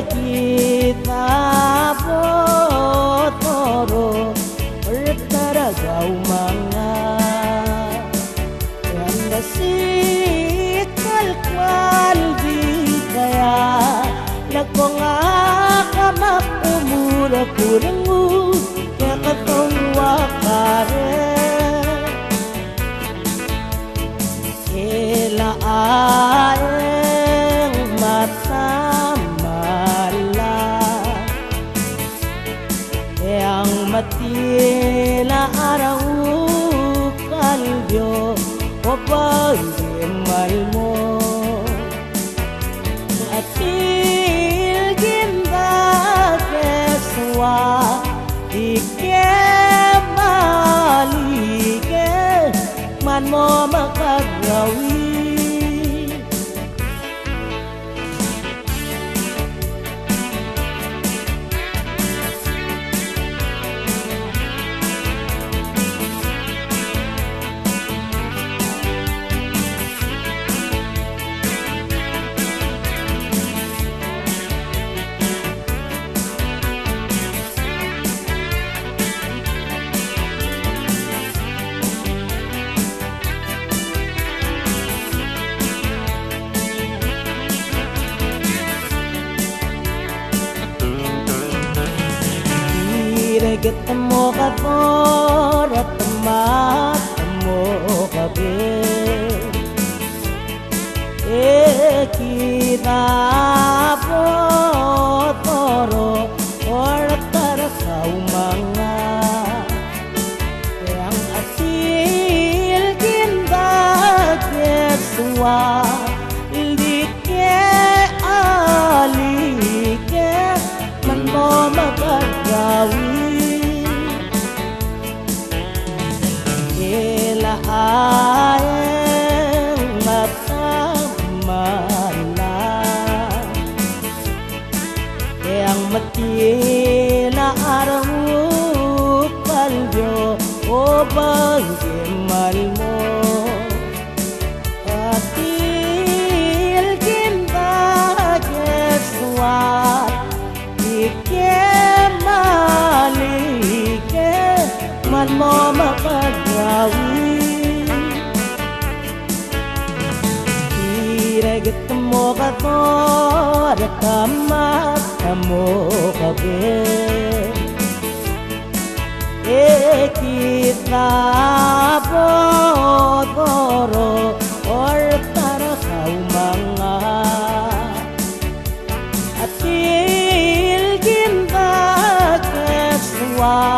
kita botoro bertaragau manga yang si kalkwal di kaya lakonga kamak umura kurengu kaya katong wakare ela aeng mata mala yang mati na araw kalbyo o pag-imal mo atil ginda keswa ike malige man mo makagawi ketemu kabar ketemu kabar kita botoro ortar kau manga yang asil kita kesua ilike alike menmomagawi aeng mata mala yang mati na araw kalbyo o pag-imal mo atil ginda keswa ike malige man mo mapagawi ketemu kabar kamu kabar kita botoro ortar kau manga atil ginda keswa